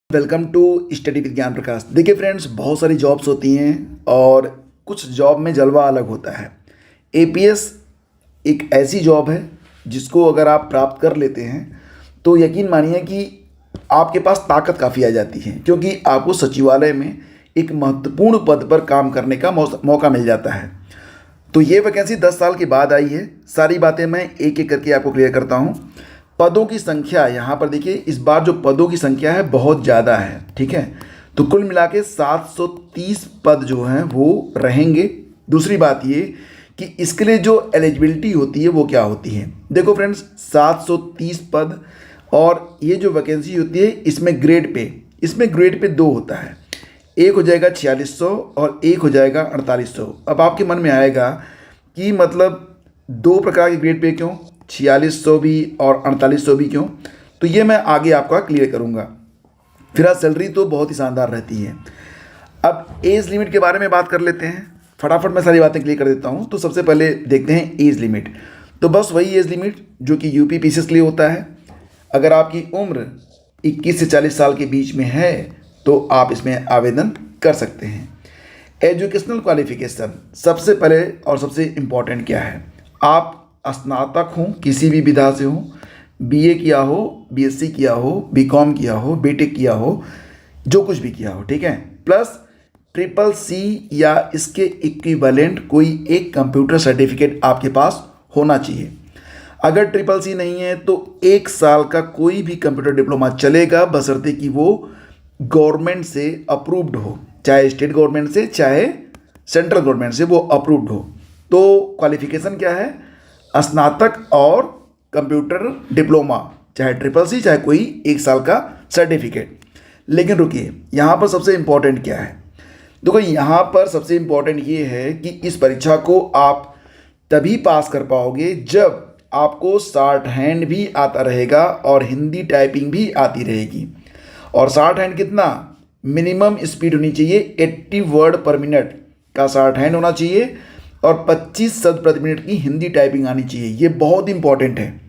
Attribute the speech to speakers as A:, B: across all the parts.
A: Welcome to study with ज्ञान प्रकाश। देखिए friends, बहुत सारी जॉब्स होती हैं और कुछ जॉब में जलवा अलग होता है। एपीएस एक ऐसी जॉब है जिसको अगर आप प्राप्त कर लेते हैं तो यकीन मानिए कि आपके पास ताकत काफ़ी आ जाती है, क्योंकि आपको सचिवालय में एक महत्वपूर्ण पद पर काम करने का मौका मिल जाता है। तो ये वैकेंसी 10 साल के बाद आई है। सारी बातें मैं एक एक करके आपको क्लियर करता हूँ। पदों की संख्या यहाँ पर देखिए, इस बार जो पदों की संख्या है बहुत ज़्यादा है, ठीक है। तो कुल मिला के 730 पद जो हैं वो रहेंगे। दूसरी बात ये कि इसके लिए जो एलिजिबिलिटी होती है वो क्या होती है। देखो फ्रेंड्स, 730 पद और ये जो वैकेंसी होती है इसमें ग्रेड पे दो होता है। एक हो जाएगा 4600 और एक हो जाएगा 4800। अब आपके मन में आएगा कि मतलब दो प्रकार के ग्रेड पे क्यों, 4600 भी और 4800 भी क्यों। तो ये मैं आगे आपका क्लियर करूँगा। फिर सैलरी तो बहुत ही शानदार रहती है। अब एज लिमिट के बारे में बात कर लेते हैं। फटाफट मैं सारी बातें क्लियर कर देता हूँ। तो सबसे पहले देखते हैं एज लिमिट। तो बस वही एज लिमिट जो कि यूपी पीसीएस के लिए होता है। अगर आपकी उम्र 21 से 40 साल के बीच में है तो आप इसमें आवेदन कर सकते हैं। एजुकेशनल क्वालिफिकेशन सबसे पहले और सबसे इम्पॉर्टेंट क्या है, आप स्नातक हों, किसी भी विधा से हो, बीए किया हो, बीएससी किया हो, बीकॉम किया हो, बीटेक किया हो, जो कुछ भी किया हो, ठीक है। प्लस CCC या इसके इक्विवेलेंट कोई एक कंप्यूटर सर्टिफिकेट आपके पास होना चाहिए। अगर CCC नहीं है तो 1 साल का कोई भी कंप्यूटर डिप्लोमा चलेगा, बशर्ते कि वो गवर्नमेंट से अप्रूव्ड हो, चाहे स्टेट गवर्नमेंट से चाहे सेंट्रल गवर्नमेंट से वो अप्रूव्ड हो। तो क्वालिफिकेशन क्या है, स्नातक और कंप्यूटर डिप्लोमा, चाहे CCC चाहे कोई 1 साल का सर्टिफिकेट। लेकिन रुकिए, यहाँ पर सबसे इम्पॉर्टेंट क्या है। देखो, यहाँ पर सबसे इम्पॉर्टेंट ये है कि इस परीक्षा को आप तभी पास कर पाओगे जब आपको शॉर्ट हैंड भी आता रहेगा और हिंदी टाइपिंग भी आती रहेगी। और शॉर्ट हैंड कितना, मिनिमम स्पीड होनी चाहिए 80 वर्ड पर मिनट का शॉर्ट हैंड होना चाहिए और 25 शब्द प्रति मिनट की हिंदी टाइपिंग आनी चाहिए। ये बहुत इंपॉर्टेंट है।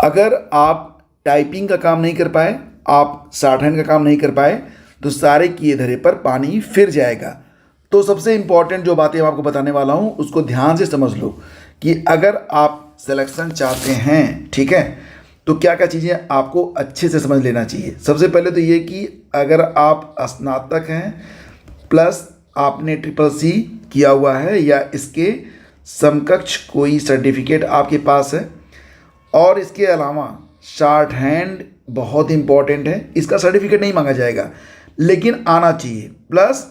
A: अगर आप टाइपिंग का काम नहीं कर पाए, आप शॉर्ट हैंड का काम नहीं कर पाए, तो सारे किए धरे पर पानी फिर जाएगा। तो सबसे इम्पॉर्टेंट जो बातें मैं आपको बताने वाला हूँ उसको ध्यान से समझ लो कि अगर आप सिलेक्शन चाहते हैं, ठीक है, तो क्या क्या चीज़ें आपको अच्छे से समझ लेना चाहिए। सबसे पहले तो ये कि अगर आप स्नातक हैं प्लस आपने CCC किया हुआ है या इसके समकक्ष कोई सर्टिफिकेट आपके पास है, और इसके अलावा शॉर्ट हैंड बहुत इंपॉर्टेंट है। इसका सर्टिफिकेट नहीं मांगा जाएगा लेकिन आना चाहिए, प्लस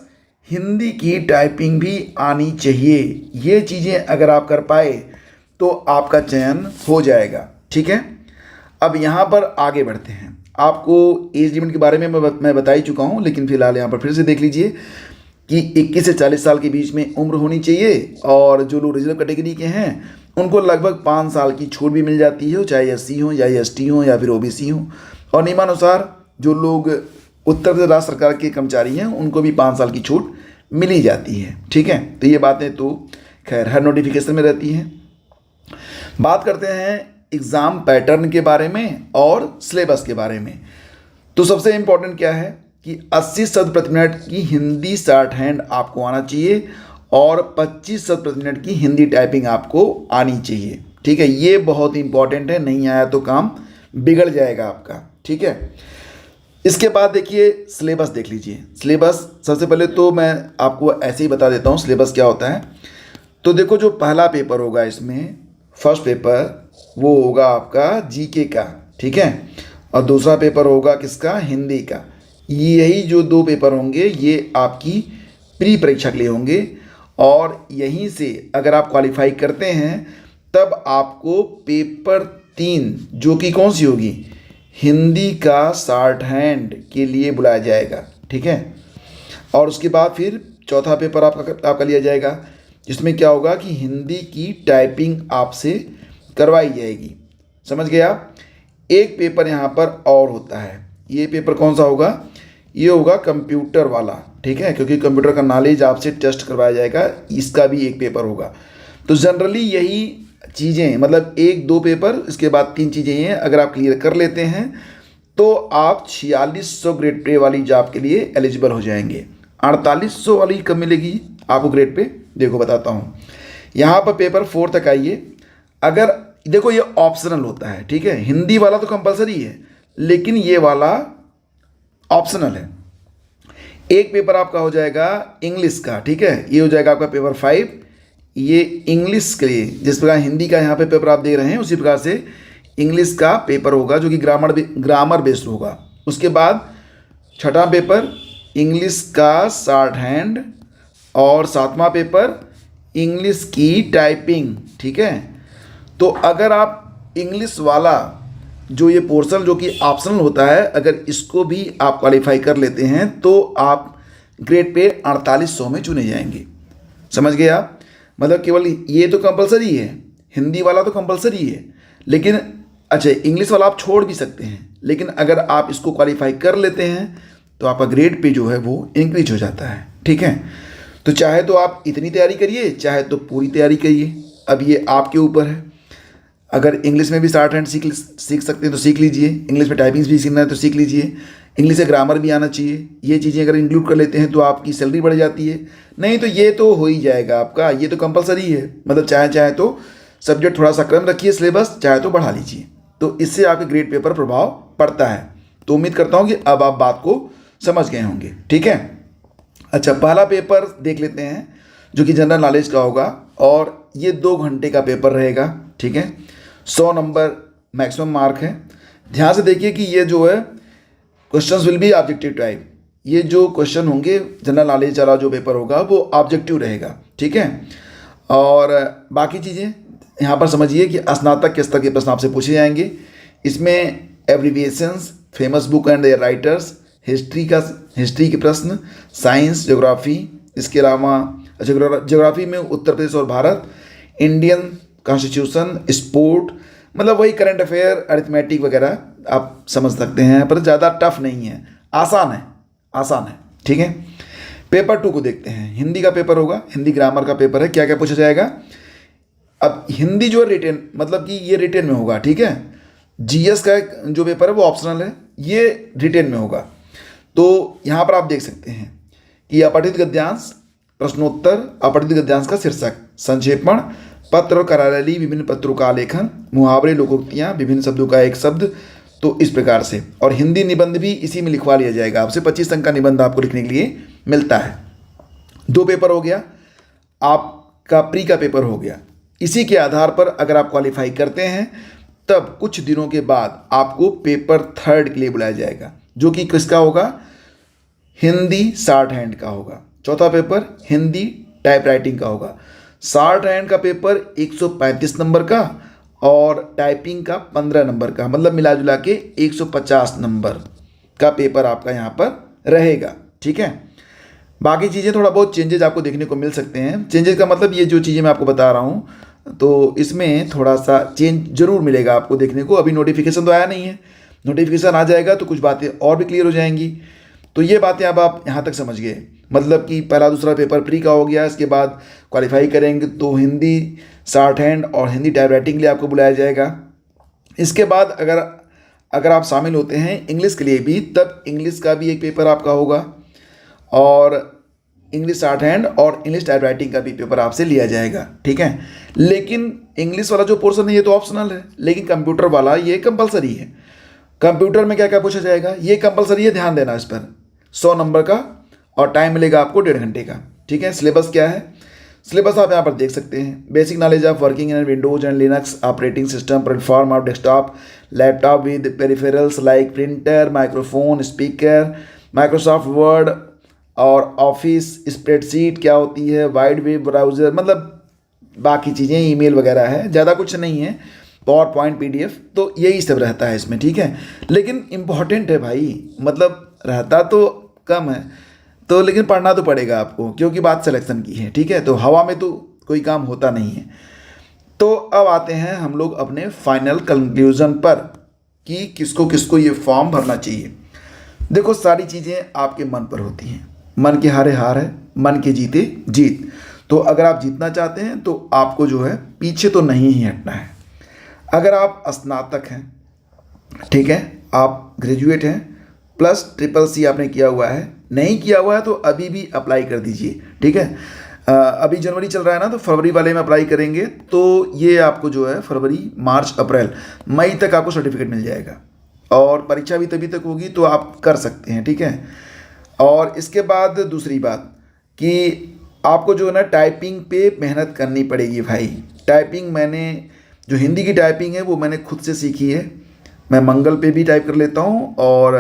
A: हिंदी की टाइपिंग भी आनी चाहिए। ये चीज़ें अगर आप कर पाए तो आपका चयन हो जाएगा, ठीक है। अब यहाँ पर आगे बढ़ते हैं। आपको एज लिमिट के बारे में मैं बता ही चुका हूँ, लेकिन फिलहाल यहाँ पर फिर से देख लीजिए कि 21 से 40 साल के बीच में उम्र होनी चाहिए। और जो लोग रिजर्व कैटेगरी के हैं उनको लगभग 5 साल की छूट भी मिल जाती है, चाहे SC हो या ST हो या फिर OBC हो। और नियमानुसार जो लोग उत्तर प्रदेश राज्य सरकार के कर्मचारी हैं उनको भी 5 साल की छूट मिली जाती है, ठीक है। तो ये बातें तो खैर हर नोटिफिकेशन में रहती हैं। बात करते हैं एग्ज़ाम पैटर्न के बारे में और सिलेबस के बारे में। तो सबसे इम्पोर्टेंट क्या है कि 80 शब्द प्रति मिनट की हिंदी शॉर्ट हैंड आपको आना चाहिए और 25 शब्द प्रति मिनट की हिंदी टाइपिंग आपको आनी चाहिए, ठीक है। ये बहुत इंपॉर्टेंट है, नहीं आया तो काम बिगड़ जाएगा आपका, ठीक है। इसके बाद देखिए सिलेबस देख लीजिए। सिलेबस सबसे पहले तो मैं आपको ऐसे ही बता देता हूँ सिलेबस क्या होता है। तो देखो, जो पहला पेपर होगा इसमें, फर्स्ट पेपर वो होगा आपका GK का, ठीक है। और दूसरा पेपर होगा किसका, हिंदी का। यही जो 2 पेपर होंगे ये आपकी प्री परीक्षा के लिए होंगे। और यहीं से अगर आप क्वालिफाई करते हैं तब आपको पेपर 3 जो कि कौन सी होगी, हिंदी का शॉर्ट हैंड के लिए बुलाया जाएगा, ठीक है। और उसके बाद फिर चौथा पेपर आपका लिया जाएगा, जिसमें क्या होगा कि हिंदी की टाइपिंग आपसे करवाई जाएगी। समझ गए आप। एक पेपर यहाँ पर और होता है। ये पेपर कौन सा होगा, ये होगा कंप्यूटर वाला, ठीक है, क्योंकि कंप्यूटर का नॉलेज आपसे टेस्ट करवाया जाएगा। इसका भी एक पेपर होगा। तो जनरली यही चीज़ें, मतलब 1-2 पेपर, इसके बाद 3 चीज़ें हैं। अगर आप क्लियर कर लेते हैं तो आप 4600 ग्रेड पे वाली जॉब के लिए एलिजिबल हो जाएंगे। 4800 वाली कब मिलेगी आपको ग्रेड पे, देखो बताता हूँ। यहाँ पर पेपर 4 तक आइए। अगर देखो ये ऑप्शनल होता है, ठीक है, हिंदी वाला तो कंपलसरी है लेकिन ये वाला ऑप्शनल है। एक पेपर आपका हो जाएगा इंग्लिश का, ठीक है, ये हो जाएगा आपका पेपर 5। ये इंग्लिश के लिए जिस प्रकार हिंदी का यहाँ पे पेपर आप दे रहे हैं उसी प्रकार से इंग्लिश का पेपर होगा जो कि ग्रामर बेस्ड होगा। उसके बाद छठा पेपर इंग्लिश का शॉर्ट हैंड और सातवां पेपर इंग्लिश की टाइपिंग, ठीक है। तो अगर आप इंग्लिश वाला जो ये पोर्शन जो कि ऑप्शनल होता है, अगर इसको भी आप क्वालिफाई कर लेते हैं तो आप ग्रेड पे 4800 में चुने जाएंगे। समझ गए आप? मतलब केवल ये तो कंपलसरी है, हिंदी वाला तो कंपलसरी है, लेकिन अच्छा इंग्लिश वाला आप छोड़ भी सकते हैं, लेकिन अगर आप इसको क्वालिफाई कर लेते हैं तो आपका ग्रेड पे जो है वो इंक्रीज हो जाता है, ठीक है। तो चाहे तो आप इतनी तैयारी करिए, चाहे तो पूरी तैयारी करिए, अब ये आपके ऊपर है। अगर इंग्लिश में भी शॉर्ट हैंड सीख सकते हैं तो सीख लीजिए, इंग्लिश में टाइपिंग भी सीखना है तो सीख लीजिए, इंग्लिश से ग्रामर भी आना चाहिए। ये चीज़ें अगर इंक्लूड कर लेते हैं तो आपकी सैलरी बढ़ जाती है। नहीं तो ये तो हो ही जाएगा आपका, ये तो कंपलसरी है। मतलब चाहे तो सब्जेक्ट थोड़ा सा कम रखिए सिलेबस, चाहे तो बढ़ा लीजिए, तो इससे आपके ग्रेड पेपर प्रभाव पड़ता है। तो उम्मीद करता हूँ कि अब आप बात को समझ गए होंगे, ठीक है। अच्छा, पहला पेपर देख लेते हैं जो कि जनरल नॉलेज का होगा और ये 2 घंटे का पेपर रहेगा, ठीक है। 100 नंबर मैक्सिमम मार्क है। ध्यान से देखिए कि ये जो है questions will be objective type. ये जो क्वेश्चन होंगे जनरल नॉलेज वाला जो पेपर होगा वो ऑब्जेक्टिव रहेगा, ठीक है। और बाकी चीज़ें यहाँ पर समझिए कि स्नातक के स्तर के प्रश्न आपसे पूछे जाएंगे। इसमें abbreviations, famous book and their writers, history के प्रश्न, साइंस, ज्योग्राफी, इसके अलावा ज्योग्राफी में उत्तर प्रदेश और भारत, इंडियन कॉन्स्टिट्यूशन, स्पोर्ट, मतलब वही करंट अफेयर, अरिथमेटिक वगैरह आप समझ सकते हैं, पर ज़्यादा टफ नहीं है, आसान है, ठीक है। पेपर 2 को देखते हैं। हिंदी का पेपर होगा, हिंदी ग्रामर का पेपर है। क्या क्या पूछा जाएगा? अब हिंदी जो है रिटेन, मतलब कि ये रिटेन में होगा, ठीक है। जीएस का जो पेपर है वो ऑप्शनल है, ये रिटेन में होगा। तो यहाँ पर आप देख सकते हैं कि अपठित गद्यांश, प्रश्नोत्तर, अपठित गद्यांश का शीर्षक, संक्षेपण, पत्र और कार्यालयी विभिन्न पत्रों का आलेखन, मुहावरे, लोकोक्तियाँ, विभिन्न शब्दों का एक शब्द, तो इस प्रकार से। और हिंदी निबंध भी इसी में लिखवा लिया जाएगा आपसे। 25 अंक का निबंध आपको लिखने के लिए मिलता है। 2 पेपर हो गया, आपका प्री का पेपर हो गया। इसी के आधार पर अगर आप क्वालिफाई करते हैं तब कुछ दिनों के बाद आपको पेपर 3 के लिए बुलाया जाएगा, जो कि किसका होगा? हिंदी शॉर्ट हैंड का होगा। चौथा पेपर हिंदी टाइप राइटिंग का होगा। शॉर्ट हैंड का पेपर 135 नंबर का और टाइपिंग का 15 नंबर का, मतलब मिला जुला के 150 नंबर का पेपर आपका यहाँ पर रहेगा, ठीक है। बाकी चीज़ें थोड़ा बहुत चेंजेस आपको देखने को मिल सकते हैं। चेंजेस का मतलब ये जो चीज़ें मैं आपको बता रहा हूँ, तो इसमें थोड़ा सा चेंज जरूर मिलेगा आपको देखने को। अभी नोटिफिकेशन तो आया नहीं है, नोटिफिकेशन आ जाएगा तो कुछ बातें और भी क्लियर हो जाएंगी। तो ये बातें अब आप यहाँ तक समझ गए, मतलब कि पहला दूसरा पेपर प्री का हो गया। इसके बाद क्वालिफाई करेंगे तो हिंदी शॉर्ट हैंड और हिंदी टाइप राइटिंग के लिए आपको बुलाया जाएगा। इसके बाद अगर आप शामिल होते हैं इंग्लिश के लिए भी, तब इंग्लिश का भी एक पेपर आपका होगा और इंग्लिश शॉर्ट हैंड और इंग्लिश टाइप राइटिंग का भी पेपर आपसे लिया जाएगा, ठीक है। लेकिन इंग्लिश वाला जो पोर्शन है ये तो ऑप्शनल है, लेकिन कंप्यूटर वाला ये कंपलसरी है। कंप्यूटर में क्या क्या पूछा जाएगा ये कंपलसरी है, ध्यान देना इस पर। 100 नंबर का और टाइम मिलेगा आपको 1.5 घंटे का, ठीक है। सिलेबस क्या है? सिलेबस आप यहाँ पर देख सकते हैं। Basic knowledge of working in Windows and Linux operating system, platform of desktop, laptop with peripherals like printer, microphone, speaker, Microsoft word और ऑफिस, स्प्रेडशीट क्या होती है, वाइड वेब ब्राउज़र, मतलब बाकी चीज़ें ईमेल वगैरह है, ज़्यादा कुछ नहीं है, पावर पॉइंट, पीडीएफ, तो यही सब रहता है इसमें, ठीक है। लेकिन इम्पॉर्टेंट है भाई, मतलब रहता तो कम है तो, लेकिन पढ़ना तो पड़ेगा आपको, क्योंकि बात सिलेक्शन की है, ठीक है। तो हवा में तो कोई काम होता नहीं है। तो अब आते हैं हम लोग अपने फाइनल कंक्लूजन पर कि किसको किसको ये फॉर्म भरना चाहिए। देखो, सारी चीज़ें आपके मन पर होती हैं। मन के हारे हार है, मन के जीते जीत। तो अगर आप जीतना चाहते हैं तो आपको जो है पीछे तो नहीं ही हटना है। अगर आप स्नातक हैं, ठीक है, आप ग्रेजुएट हैं प्लस CCC आपने किया हुआ है, नहीं किया हुआ है तो अभी भी अप्लाई कर दीजिए, ठीक है। अभी जनवरी चल रहा है ना, तो फरवरी वाले में अप्लाई करेंगे तो ये आपको जो है फरवरी, मार्च, अप्रैल, मई तक आपको सर्टिफिकेट मिल जाएगा और परीक्षा भी तभी तक होगी, तो आप कर सकते हैं, ठीक है। और इसके बाद दूसरी बात कि आपको जो है ना टाइपिंग पे मेहनत करनी पड़ेगी भाई। टाइपिंग मैंने जो हिंदी की टाइपिंग है वो मैंने खुद से सीखी है। मैं मंगल पे भी टाइप कर लेता हूँ और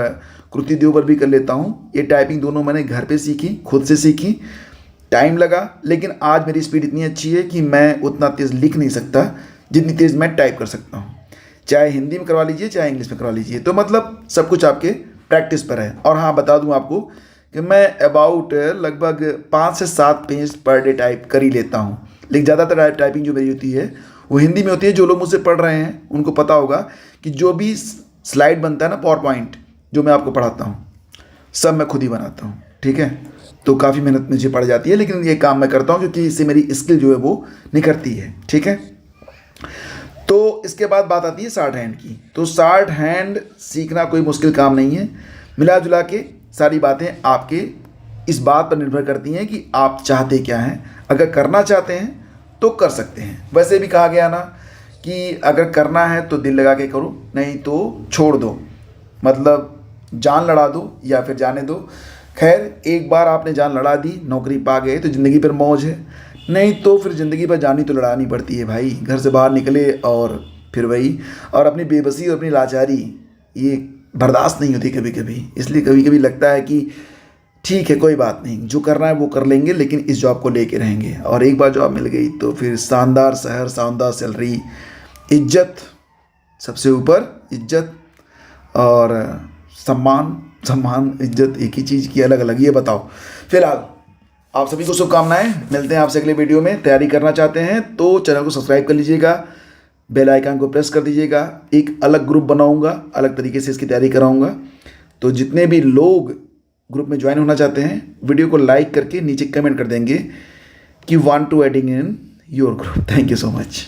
A: कृति देव पर भी कर लेता हूँ। ये टाइपिंग दोनों मैंने घर पे सीखी, खुद से सीखी। टाइम लगा, लेकिन आज मेरी स्पीड इतनी अच्छी है कि मैं उतना तेज़ लिख नहीं सकता जितनी तेज़ मैं टाइप कर सकता हूँ। चाहे हिंदी में करवा लीजिए चाहे इंग्लिश में करवा लीजिए, तो मतलब सब कुछ आपके प्रैक्टिस पर है। और हाँ, बता दूँ आपको कि मैं अबाउट लगभग 5 से 7 पेज पर डे टाइप कर ही लेता हूँ। लेकिन ज़्यादातर टाइपिंग जो मेरी होती है वो हिंदी में होती है। जो लोग मुझसे पढ़ रहे हैं उनको पता होगा कि जो भी स्लाइड बनता है ना, पावर पॉइंट जो मैं आपको पढ़ाता हूँ, सब मैं खुद ही बनाता हूँ, ठीक है। तो काफ़ी मेहनत मुझे पड़ जाती है, लेकिन ये काम मैं करता हूँ क्योंकि इससे मेरी स्किल जो है वो निखरती है, ठीक है। तो इसके बाद बात आती है शॉर्ट हैंड की। तो शॉर्ट हैंड सीखना कोई मुश्किल काम नहीं है। मिला जुला के सारी बातें आपके इस बात पर निर्भर करती हैं कि आप चाहते क्या हैं। अगर करना चाहते हैं तो कर सकते हैं। वैसे भी कहा गया ना कि अगर करना है तो दिल लगा के करो, नहीं तो छोड़ दो, मतलब जान लड़ा दो या फिर जाने दो। खैर, एक बार आपने जान लड़ा दी, नौकरी पा गए तो ज़िंदगी पर मौज है, नहीं तो फिर ज़िंदगी पर जानी तो लड़ानी पड़ती है भाई। घर से बाहर निकले और फिर वही, और अपनी बेबसी और अपनी लाचारी ये बर्दाश्त नहीं होती कभी कभी। इसलिए कभी कभी लगता है कि ठीक है, कोई बात नहीं, जो करना है वो कर लेंगे, लेकिन इस जॉब को लेके रहेंगे। और एक बार जॉब मिल गई तो फिर शानदार शहर, शानदार सैलरी, इज्जत, सबसे ऊपर इज्जत और सम्मान। सम्मान इज्जत एक ही चीज़ की अलग अलग, ये बताओ। फिलहाल आप सभी को शुभकामनाएं। मिलते हैं आपसे अगले वीडियो में। तैयारी करना चाहते हैं तो चैनल को सब्सक्राइब कर लीजिएगा, बेल आइकन को प्रेस कर दीजिएगा। एक अलग ग्रुप बनाऊंगा, अलग तरीके से इसकी तैयारी कराऊंगा। तो जितने भी लोग ग्रुप में ज्वाइन होना चाहते हैं, वीडियो को लाइक करके नीचे कमेंट कर देंगे कि want to adding in your group. Thank you so much.